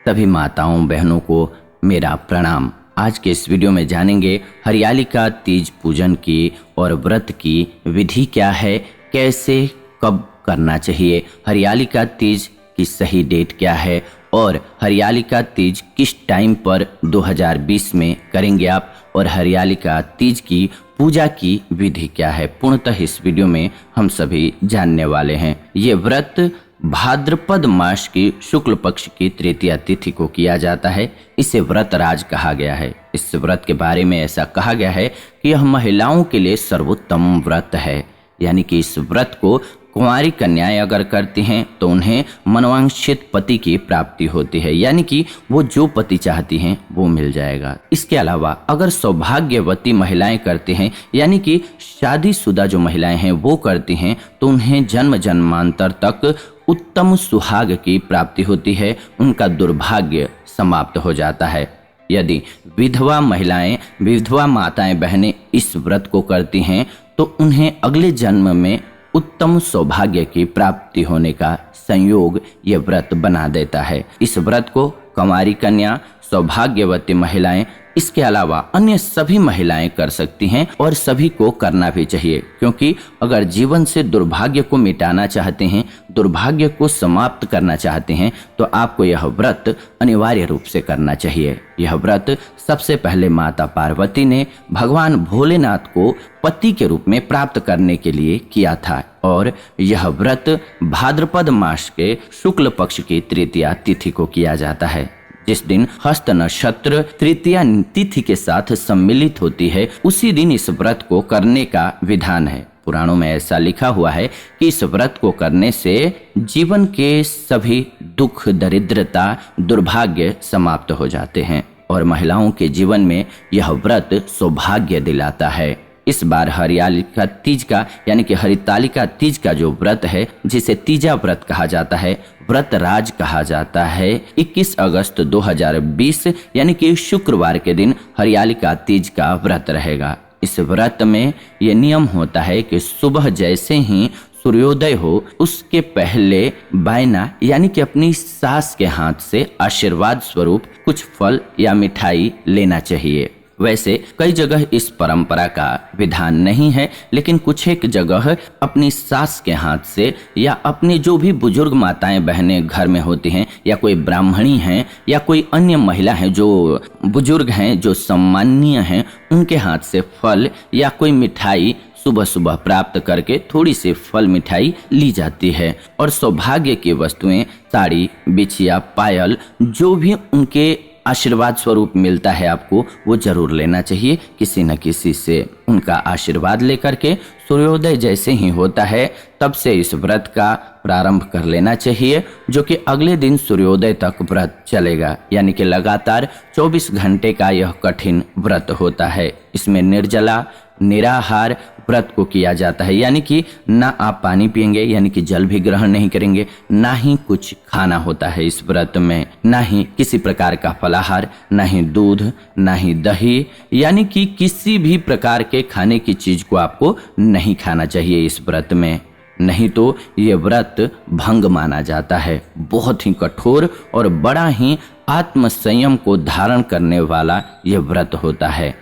सभी माताओं बहनों को मेरा प्रणाम। आज के इस वीडियो में जानेंगे हरियालिका तीज पूजन की और व्रत की विधि क्या है, कैसे कब करना चाहिए, हरियालिका तीज की सही डेट क्या है और हरियालिका तीज किस टाइम पर 2020 में करेंगे आप, और हरियालिका तीज की पूजा की विधि क्या है, पूर्णतः इस वीडियो में हम सभी जानने वाले हैं। ये व्रत भाद्रपद मास की शुक्ल पक्ष की तृतीया तिथि को किया जाता है। इसे व्रत राज कहा गया है। इस व्रत के बारे में ऐसा कहा गया है कि यह महिलाओं के लिए सर्वोत्तम व्रत है, यानी कि इस व्रत को कुंवारी कन्याएं अगर करती हैं तो उन्हें मनोवांछित पति की प्राप्ति होती है, यानी कि वो जो पति चाहती हैं वो मिल जाएगा। इसके अलावा अगर सौभाग्यवती महिलाएं करती हैं, यानी कि शादीशुदा जो महिलाएं हैं वो करती हैं, तो उन्हें जन्म जन्मांतर तक उत्तम सुहाग की प्राप्ति होती है, उनका दुर्भाग्य समाप्त हो जाता है। यदि विधवा महिलाएं, विधवा माताएं बहनें इस व्रत को करती हैं तो उन्हें अगले जन्म में उत्तम सौभाग्य की प्राप्ति होने का संयोग ये व्रत बना देता है। इस व्रत को कुंवारी कन्या, सौभाग्यवती महिलाएं, इसके अलावा अन्य सभी महिलाएं कर सकती हैं और सभी को करना भी चाहिए, क्योंकि अगर जीवन से दुर्भाग्य को मिटाना चाहते हैं, दुर्भाग्य को समाप्त करना चाहते हैं, तो आपको यह व्रत अनिवार्य रूप से करना चाहिए। यह व्रत सबसे पहले माता पार्वती ने भगवान भोलेनाथ को पति के रूप में प्राप्त करने के लिए किया था, और यह व्रत भाद्रपद मास के शुक्ल पक्ष की तृतीया तिथि को किया जाता है। जिस दिन हस्त नक्षत्र तृतीया तिथि के साथ सम्मिलित होती है, उसी दिन इस व्रत को करने का विधान है। पुराणों में ऐसा लिखा हुआ है कि इस व्रत को करने से जीवन के सभी दुख, दरिद्रता, दुर्भाग्य समाप्त हो जाते हैं और महिलाओं के जीवन में यह व्रत सौभाग्य दिलाता है। इस बार हरियालिका तीज का, यानी कि हरितालिका तीज का जो व्रत है, जिसे तीजा व्रत कहा जाता है, व्रत राज कहा जाता है, 21 अगस्त 2020 यानी कि शुक्रवार के दिन हरियालिका तीज का व्रत रहेगा। इस व्रत में ये नियम होता है कि सुबह जैसे ही सूर्योदय हो, उसके पहले बायना, यानी कि अपनी सास के हाथ से आशीर्वाद स्वरूप कुछ फल या मिठाई लेना चाहिए। वैसे कई जगह इस परंपरा का विधान नहीं है, लेकिन कुछ एक जगह अपनी सास के हाथ से या अपनी जो भी बुजुर्ग माताएं बहनें घर में होती हैं, या कोई ब्राह्मणी हैं या कोई अन्य महिला हैं जो बुजुर्ग हैं, जो सम्माननीय हैं, उनके हाथ से फल या कोई मिठाई सुबह सुबह प्राप्त करके थोड़ी सी फल मिठाई ली जाती है। और सौभाग्य की वस्तुएं, साड़ी, बिछिया, पायल, जो भी उनके आशीर्वाद स्वरूप मिलता है आपको, वो जरूर लेना चाहिए। किसी न किसी से उनका आशीर्वाद लेकर के सूर्योदय जैसे ही होता है तब से इस व्रत का प्रारंभ कर लेना चाहिए, जो कि अगले दिन सूर्योदय तक व्रत चलेगा, यानी कि लगातार 24 घंटे का यह कठिन व्रत होता है। इसमें निर्जला निराहार व्रत को किया जाता है, यानी कि ना आप पानी पिएंगे, यानी कि जल भी ग्रहण नहीं करेंगे, ना ही कुछ खाना होता है इस व्रत में, ना ही किसी प्रकार का फलाहार, ना ही दूध, ना ही दही, यानी कि किसी भी प्रकार के खाने की चीज को आपको नहीं खाना चाहिए इस व्रत में, नहीं तो ये व्रत भंग माना जाता है। बहुत ही कठोर और बड़ा ही आत्मसंयम को धारण करने वाला यह व्रत होता है।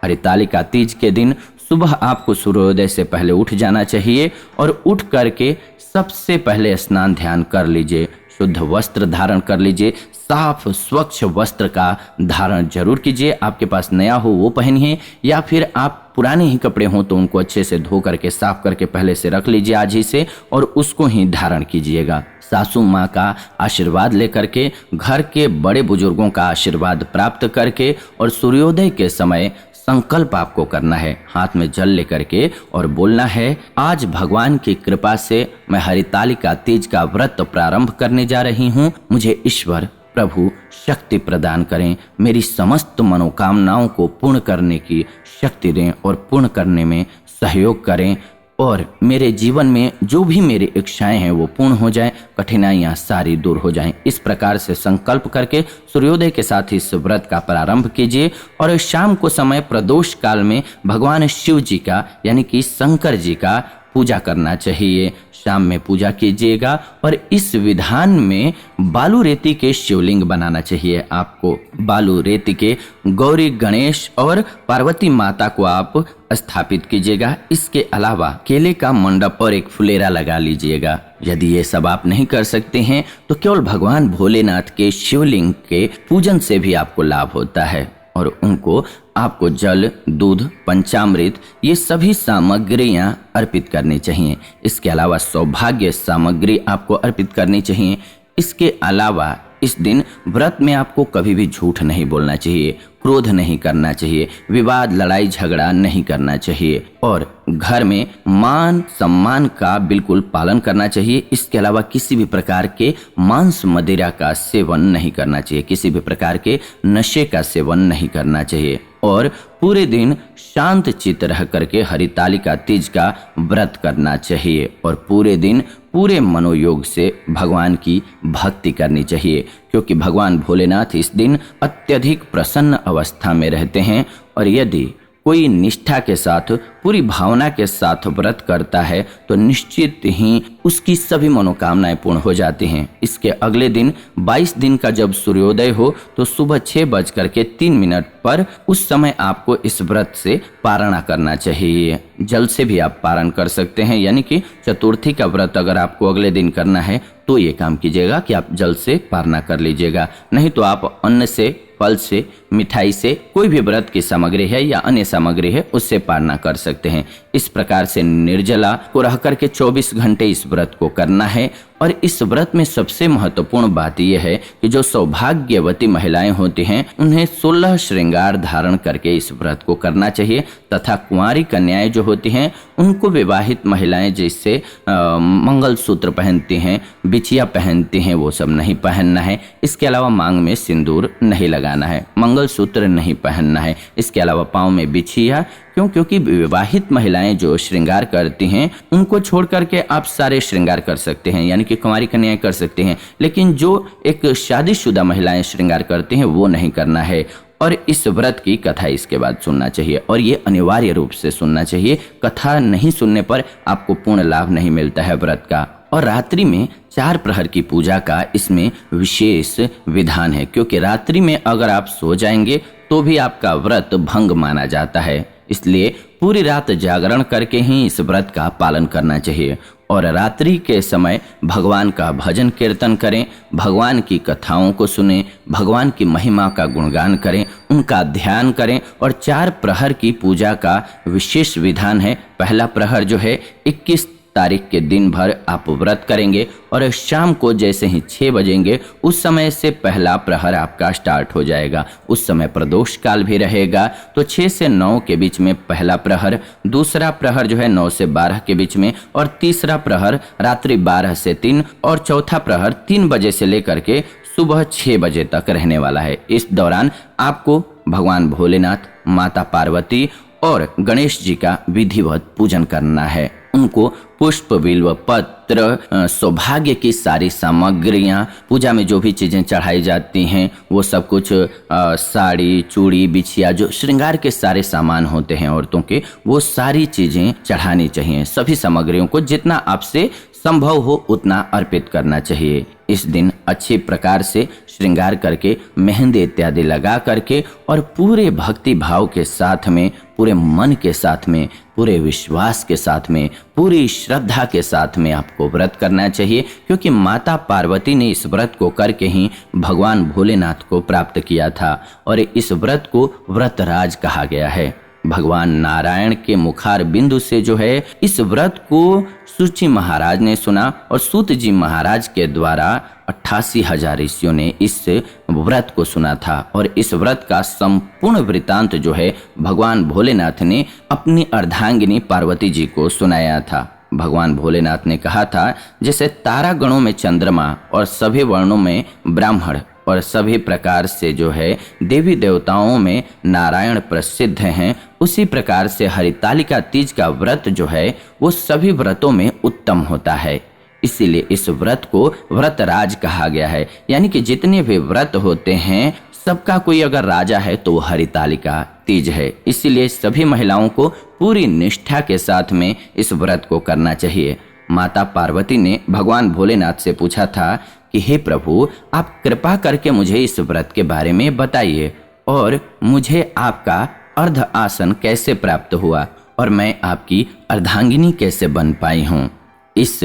हरितालिका तीज के दिन सुबह आपको सूर्योदय से पहले उठ जाना चाहिए और उठ करके सबसे पहले स्नान ध्यान कर लीजिए, शुद्ध वस्त्र धारण कर लीजिए, साफ स्वच्छ वस्त्र का धारण जरूर कीजिए। आपके पास नया हो वो पहनिए, या फिर आप पुराने ही कपड़े हों तो उनको अच्छे से धो करके साफ करके पहले से रख लीजिए आज ही से, और उसको ही धारण कीजिएगा। सासू माँ का आशीर्वाद लेकर के, घर के बड़े बुजुर्गों का आशीर्वाद प्राप्त करके, और सूर्योदय के समय संकल्प आपको करना है, हाथ में जल लेकर के, और बोलना है, आज भगवान की कृपा से मैं हरितालिका तीज का व्रत प्रारंभ करने जा रही हूँ। मुझे ईश्वर प्रभु शक्ति प्रदान करें, मेरी समस्त मनोकामनाओं को पूर्ण करने की शक्ति दें और पूर्ण करने में सहयोग करें, और मेरे जीवन में जो भी मेरी इच्छाएं हैं वो पूर्ण हो जाएं, कठिनाइयां सारी दूर हो जाएं। इस प्रकार से संकल्प करके सूर्योदय के साथ इस व्रत का प्रारंभ कीजिए, और शाम को समय प्रदोष काल में भगवान शिव जी का, यानी कि शंकर जी का पूजा करना चाहिए। शाम में पूजा कीजिएगा और इस विधान में बालू रेती के शिवलिंग बनाना चाहिए। आपको बालू रेती के गौरी, गणेश और पार्वती माता को आप स्थापित कीजिएगा। इसके अलावा केले का मंडप और एक फुलेरा लगा लीजिएगा। यदि ये सब आप नहीं कर सकते हैं तो केवल भगवान भोलेनाथ के शिवलिंग के पूजन से भी आपको लाभ होता है और उनको आपको जल, दूध, पंचामृत ये सभी सामग्रियां अर्पित करनी चाहिए। इसके अलावा सौभाग्य सामग्री आपको अर्पित करनी चाहिए। इसके अलावा इस दिन व्रत में आपको कभी भी झूठ नहीं बोलना चाहिए, क्रोध नहीं करना चाहिए, विवाद, लड़ाई झगड़ा नहीं करना चाहिए और घर में मान सम्मान का बिल्कुल पालन करना चाहिए। इसके अलावा किसी भी प्रकार के मांस मदिरा का सेवन नहीं करना चाहिए, किसी भी प्रकार के नशे का सेवन नहीं करना चाहिए और पूरे दिन शांत चित्त रह करके हरितालिका तीज का व्रत करना चाहिए और पूरे दिन पूरे मनोयोग से भगवान की भक्ति करनी चाहिए, क्योंकि भगवान भोलेनाथ इस दिन अत्यधिक प्रसन्न अवस्था में रहते हैं और यदि कोई निष्ठा के साथ, पूरी भावना के साथ व्रत करता है तो निश्चित ही उसकी सभी मनोकामनाएं पूर्ण हो जाती हैं। इसके अगले दिन 22 दिन का जब सूर्योदय हो तो सुबह 6:03 पर उस समय आपको इस व्रत से पारणा करना चाहिए। जल से भी आप पारण कर सकते हैं, यानी कि चतुर्थी का व्रत अगर आपको अगले दिन करना है तो ये काम कीजिएगा कि आप जल से पारणा कर लीजिएगा। नहीं तो आप अन्न से, फल से, मिठाई से, कोई भी व्रत की सामग्री है या अन्य सामग्री है उससे पारणा कर सकते हैं। इस प्रकार से निर्जला को रह करके 24 घंटे इस व्रत को करना है और इस व्रत में सबसे महत्वपूर्ण बात यह है कि जो सौभाग्यवती महिलाएं होती हैं उन्हें 16 श्रृंगार धारण करके इस व्रत को करना चाहिए तथा कुंवारी कन्याएं जो होती हैं उनको विवाहित महिलाएं जैसे मंगलसूत्र पहनती हैं, बिछिया पहनती हैं, वो सब नहीं पहनना है। इसके अलावा मांग में सिंदूर नहीं लगाना है, मंगलसूत्र नहीं पहनना है। इसके अलावा पाँव में बिछिया, क्योंकि विवाहित महिलाएं जो श्रृंगार करती हैं उनको छोड़ करके आप सारे श्रृंगार कर सकते हैं, यानी कि कुंवारी कन्याएं कर सकते हैं, लेकिन जो एक शादीशुदा महिलाएं श्रृंगार करती हैं वो नहीं करना है। और इस व्रत की कथा इसके बाद सुनना चाहिए और ये अनिवार्य रूप से सुनना चाहिए। कथा नहीं सुनने पर आपको पूर्ण लाभ नहीं मिलता है व्रत का। और रात्रि में 4 प्रहर की पूजा का इसमें विशेष विधान है, क्योंकि रात्रि में अगर आप सो जाएंगे तो भी आपका व्रत भंग माना जाता है। इसलिए पूरी रात जागरण करके ही इस व्रत का पालन करना चाहिए और रात्रि के समय भगवान का भजन कीर्तन करें, भगवान की कथाओं को सुनें, भगवान की महिमा का गुणगान करें, उनका ध्यान करें। और 4 प्रहर की पूजा का विशेष विधान है। पहला प्रहर जो है 21 तारीख के दिन भर आप व्रत करेंगे और शाम को जैसे ही 6 बजेंगे उस समय से पहला प्रहर आपका स्टार्ट हो जाएगा। उस समय प्रदोष काल भी रहेगा, तो 6 से 9 के बीच में पहला प्रहर, दूसरा प्रहर जो है 9 से 12 के बीच में और तीसरा प्रहर रात्रि 12 से 3 और चौथा प्रहर 3 बजे से लेकर के सुबह 6 बजे तक रहने वाला है। इस दौरान आपको भगवान भोलेनाथ, माता पार्वती और गणेश जी का विधिवत पूजन करना है। उनको पुष्प, बिल्व पत्र, सौभाग्य की सारी सामग्रियां, पूजा में जो भी चीजें चढ़ाई जाती हैं वो सब कुछ, साड़ी, चूड़ी, बिछिया, जो श्रृंगार के सारे सामान होते हैं औरतों के, वो सारी चीजें चढ़ानी चाहिए। सभी सामग्रियों को जितना आपसे संभव हो उतना अर्पित करना चाहिए। इस दिन अच्छे प्रकार से श्रृंगार करके, मेहंदी इत्यादि लगा करके और पूरे भक्ति भाव के साथ में, पूरे मन के साथ में, पूरे विश्वास के साथ में, पूरी श्रद्धा के साथ में आपको व्रत करना चाहिए, क्योंकि माता पार्वती ने इस व्रत को करके ही भगवान भोलेनाथ को प्राप्त किया था और इस व्रत को व्रतराज कहा गया है। भगवान नारायण के मुखार बिंदु से जो है इस व्रत को सूची महाराज ने सुना और सूत जी महाराज के द्वारा 88,000 ऋषियों ने इस व्रत को सुना था और इस व्रत का संपूर्ण वृतांत जो है भगवान भोलेनाथ ने अपनी अर्धांगिनी पार्वती जी को सुनाया था। भगवान भोलेनाथ ने कहा था, जैसे तारा गणों में चंद्रमा और सभी वर्णों में ब्राह्मण और सभी प्रकार से जो है देवी देवताओं में नारायण प्रसिद्ध हैं, उसी प्रकार से हरितालिका तीज का व्रत जो है वो सभी व्रतों में उत्तम होता है। इसीलिए इस व्रत को व्रत राज कहा गया है। यानी कि जितने भी व्रत होते हैं सबका कोई अगर राजा है तो वो हरितालिका तीज है। इसीलिए सभी महिलाओं को पूरी निष्ठा के साथ में इस व्रत को करना चाहिए। माता पार्वती ने भगवान भोलेनाथ से पूछा था कि हे प्रभु, आप कृपा करके मुझे इस व्रत के बारे में बताइए और मुझे आपका अर्ध आसन कैसे प्राप्त हुआ और मैं आपकी अर्धांगिनी कैसे बन पाई हूँ, इस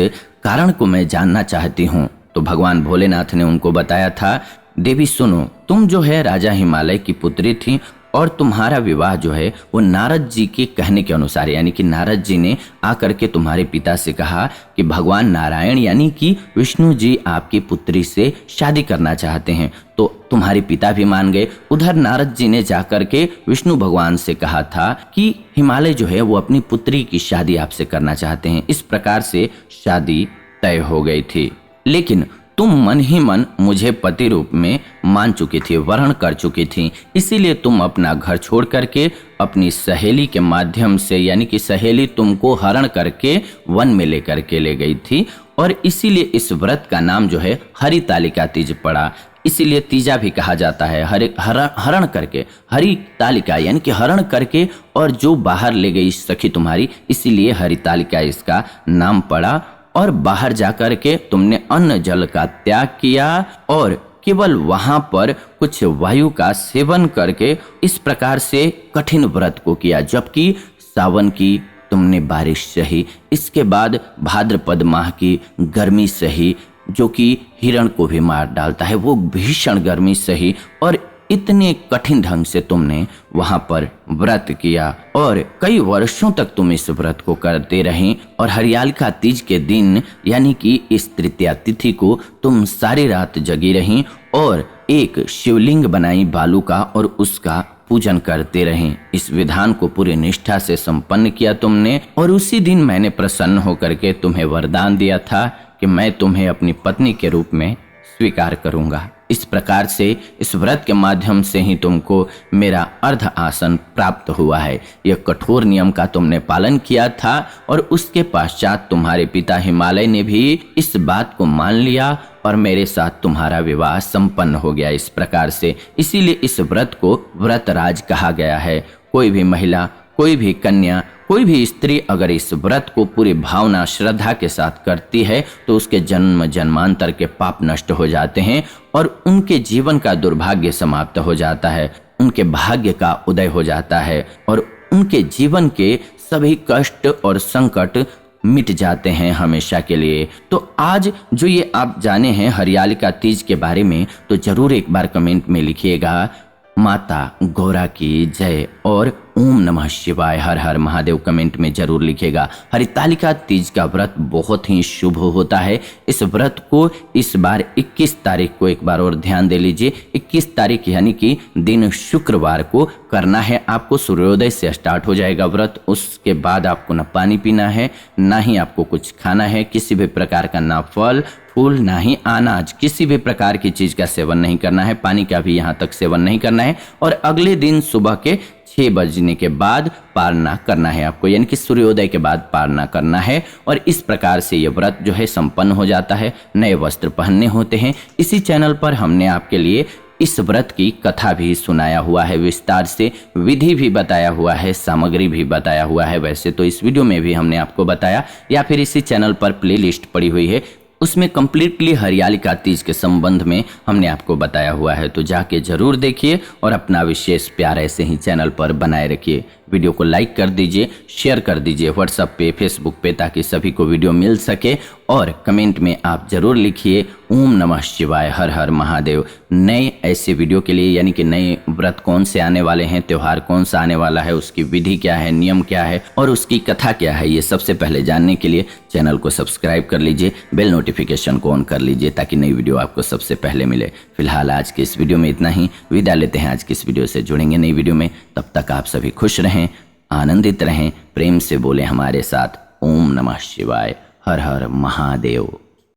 कारण को मैं जानना चाहती हूँ। तो भगवान भोलेनाथ ने उनको बताया था, देवी सुनो, तुम जो है राजा हिमालय की पुत्री थी और तुम्हारा विवाह जो है वो नारद जी के कहने के अनुसार, यानी कि नारद जी ने आकर के तुम्हारे पिता से कहा कि भगवान नारायण यानी कि विष्णु जी आपकी पुत्री से शादी करना चाहते हैं। तो तुम्हारे पिता भी मान गए। उधर नारद जी ने जाकर के विष्णु भगवान से कहा था कि हिमालय जो है वो अपनी पुत्री की शादी आपसे करना चाहते हैं। इस प्रकार से शादी तय हो गई थी। लेकिन तुम मन ही मन मुझे पति रूप में मान चुकी थी, वर्ण कर चुकी थी। इसीलिए तुम अपना घर छोड़ करके अपनी सहेली के माध्यम से, यानी कि सहेली तुमको हरण करके वन में लेकर के ले गई थी और इसीलिए इस व्रत का नाम जो है हरितालिका तीज पड़ा। इसीलिए तीजा भी कहा जाता है। हरण करके, हरितालिका यानी कि हरण करके और जो बाहर ले गई सखी तुम्हारी, इसीलिए हरितालिका इसका नाम पड़ा। और बाहर जाकर के तुमने अन्न जल का त्याग किया और केवल वहां पर कुछ वायु का सेवन करके इस प्रकार से कठिन व्रत को किया। जबकि सावन की तुमने बारिश सही, इसके बाद भाद्रपद माह की गर्मी सही जो कि हिरण को भी मार डालता है, वो भीषण गर्मी सही और इतने कठिन ढंग से तुमने वहां पर व्रत किया और कई वर्षों तक तुम इस व्रत को करते रही। और हरितालिका तीज के दिन यानी कि इस तृतीया तिथि को तुम सारी रात जगी रही और एक शिवलिंग बनाई बालू का और उसका पूजन करते रही। इस विधान को पूरी निष्ठा से संपन्न किया तुमने और उसी दिन मैंने प्रसन्न होकर के तुम्हें वरदान दिया था कि मैं तुम्हें अपनी पत्नी के रूप में स्वीकार करूंगा। इस प्रकार से इस व्रत के माध्यम से ही तुमको मेरा अर्ध आसन प्राप्त हुआ है। यह कठोर नियम का तुमने पालन किया था और उसके पश्चात तुम्हारे पिता हिमालय ने भी इस बात को मान लिया और मेरे साथ तुम्हारा विवाह संपन्न हो गया इस प्रकार से। इसीलिए इस व्रत को व्रत राज कहा गया है। कोई भी महिला, कोई भी कन्या, कोई भी स्त्री अगर इस व्रत को पूरी भावना श्रद्धा के साथ करती है तो उसके जन्म जन्मांतर के पाप नष्ट हो जाते हैं और उनके जीवन का दुर्भाग्य समाप्त हो जाता है, उनके भाग्य का उदय हो जाता है और उनके जीवन के सभी कष्ट और संकट मिट जाते हैं हमेशा के लिए। तो आज जो ये आप जाने हैं हरितालिका तीज के बारे में, तो जरूर एक बार कमेंट में लिखिएगा माता गौरा की जय और ओम नमः शिवाय, हर हर महादेव कमेंट में जरूर लिखेगा। हरितालिका तीज का व्रत बहुत ही शुभ होता है। इस व्रत को इस बार 21 तारीख को एक बार और ध्यान दे लीजिए, 21 तारीख यानी कि दिन शुक्रवार को करना है आपको। सूर्योदय से स्टार्ट हो जाएगा व्रत। उसके बाद आपको न पानी पीना है, ना ही आपको कुछ खाना है, किसी भी प्रकार का ना फल फूल, ना ही अनाज, किसी भी प्रकार की चीज का सेवन नहीं करना है, पानी का भी यहाँ तक सेवन नहीं करना है। और अगले दिन सुबह के 6 बजने के बाद पारना करना है आपको, यानी कि सूर्योदय के बाद पारना करना है। और इस प्रकार से ये व्रत जो है संपन्न हो जाता है। नए वस्त्र पहनने होते हैं। इसी चैनल पर हमने आपके लिए इस व्रत की कथा भी सुनाया हुआ है, विस्तार से विधि भी बताया हुआ है, सामग्री भी बताया हुआ है। वैसे तो इस वीडियो में भी हमने आपको बताया, या फिर इसी चैनल पर प्लेलिस्ट पड़ी हुई है, उसमें कम्प्लीटली हरितालिका तीज के संबंध में हमने आपको बताया हुआ है। तो जाके जरूर देखिए और अपना विशेष प्यार ऐसे ही चैनल पर बनाए रखिए। वीडियो को लाइक कर दीजिए, शेयर कर दीजिए व्हाट्सएप पे, फेसबुक पे, ताकि सभी को वीडियो मिल सके। और कमेंट में आप जरूर लिखिए ओम नमः शिवाय, हर हर महादेव। नए ऐसे वीडियो के लिए, यानी कि नए व्रत कौन से आने वाले हैं, त्यौहार कौन सा आने वाला है, उसकी विधि क्या है, नियम क्या है और उसकी कथा क्या है, ये सबसे पहले जानने के लिए चैनल को सब्सक्राइब कर लीजिए, बेल नोटिफिकेशन को ऑन कर लीजिए ताकि नई वीडियो आपको सबसे पहले मिले। फिलहाल आज के इस वीडियो में इतना ही। विदा लेते हैं आज की इस वीडियो से, जुड़ेंगे नई वीडियो में। तब तक आप सभी खुश रहें, आनंदित रहें, प्रेम से बोले हमारे साथ ओम नमः शिवाय, हर हर महादेव।